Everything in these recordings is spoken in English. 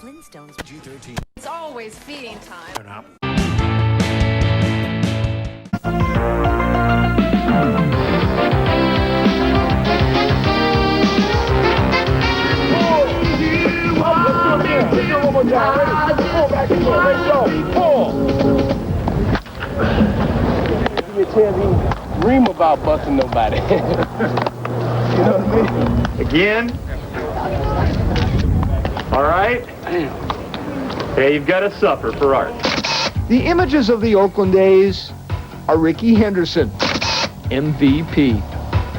Flintstones. G13. It's always feeding time. Give me a chance to even dream about busting nobody. You know what I mean? Again? All right. Okay, you've got to suffer for art. The images of the Oakland A's are Ricky Henderson, MVP.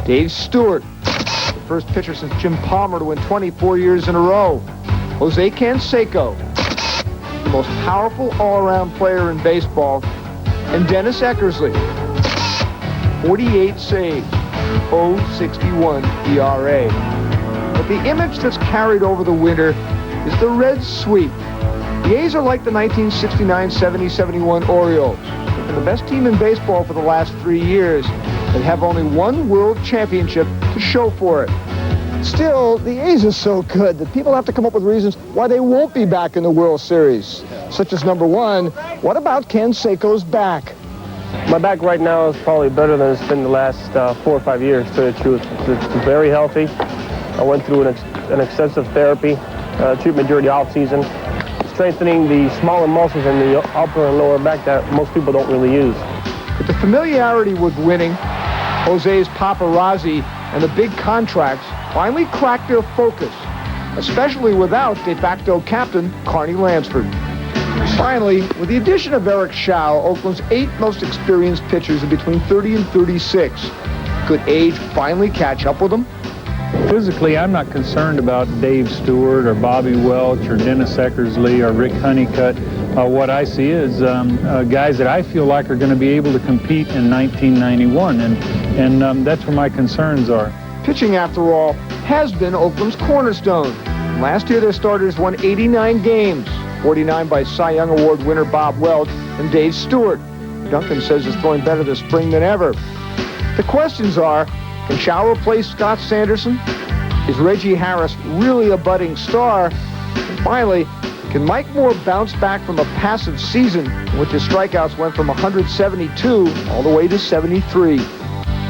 Dave Stewart, the first pitcher since Jim Palmer to win 24 years in a row. Jose Canseco, the most powerful all-around player in baseball. And Dennis Eckersley, 48 saves, 0.61 ERA. But the image that's carried over the winter is the red sweep. The A's are like the 1969, 70, 71 Orioles. They've been the best team in baseball for the last 3 years. They have only one world championship to show for it. Still, the A's are so good that people have to come up with reasons why they won't be back in the World Series. Such as, number one, what about Canseco's back? My back right now is probably better than it's been the last 4 or 5 years, to tell you the truth. It's very healthy. I went through an extensive therapy treatment during the off-season, strengthening the smaller muscles in the upper and lower back that most people don't really use. But the familiarity with winning, Jose's paparazzi, and the big contracts finally cracked their focus, especially without de facto captain Carney Lansford. Finally, with the addition of Eric Schau, Oakland's 8 most experienced pitchers are between 30 and 36. Could age finally catch up with them? Physically, I'm not concerned about Dave Stewart or Bobby Welch or Dennis Eckersley or Rick Honeycutt. What I see is guys that I feel like are going to be able to compete in 1991, and that's where my concerns are. Pitching, after all, has been Oakland's cornerstone. Last year, their starters won 89 games, 49 by Cy Young Award winner Bob Welch and Dave Stewart. Duncan says it's throwing better this spring than ever. The questions are, can Schau replace Scott Sanderson? Is Reggie Harris really a budding star? And finally, can Mike Moore bounce back from a passive season in which his strikeouts went from 172 all the way to 73?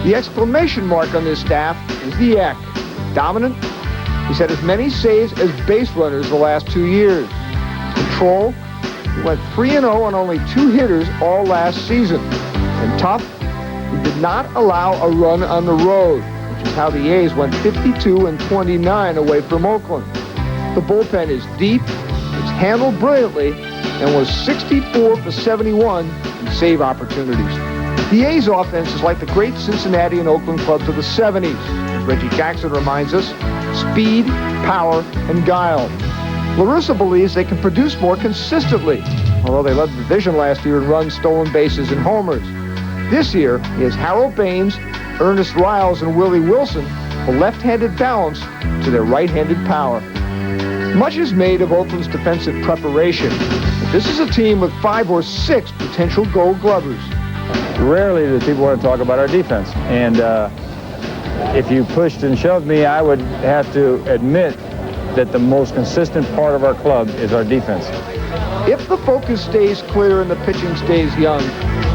The exclamation mark on this staff is the Eck. Dominant, he's had as many saves as base runners the last 2 years. Control, he went 3-0 on only 2 hitters all last season. And tough, he did not allow a run on the road, which is how the A's went 52 and 29 away from Oakland. The bullpen is deep, it's handled brilliantly, and was 64 for 71 in save opportunities. The A's offense is like the great Cincinnati and Oakland clubs of the 70s. As Reggie Jackson reminds us, speed, power, and guile. Russa believes they can produce more consistently, although they led the division last year in runs, stolen bases, and homers. This year, he has Harold Baines, Ernest Riles, and Willie Wilson, a left-handed balance to their right-handed power. Much is made of Oakland's defensive preparation, but this is a team with 5 or 6 potential Gold Glovers. Rarely do people want to talk about our defense, and if you pushed and shoved me, I would have to admit that the most consistent part of our club is our defense. If the focus stays clear and the pitching stays young,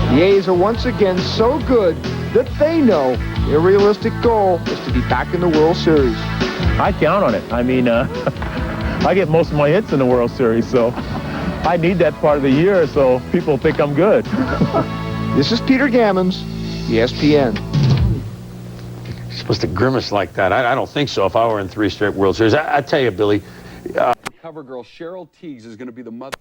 the A's are once again so good that they know their realistic goal is to be back in the World Series. I count on it. I mean, I get most of my hits in the World Series, so I need that part of the year so people think I'm good. This is Peter Gammons, ESPN. You're supposed to grimace like that. I don't think so if I were in 3 straight World Series. I tell you, Billy. Cover girl Cheryl Teagues is going to be the mother.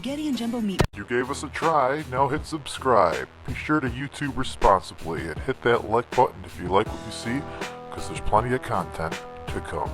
Getty and Jumbo meet. You gave us a try, now hit subscribe. Be sure to YouTube responsibly and hit that like button if you like what you see, because there's plenty of content to come.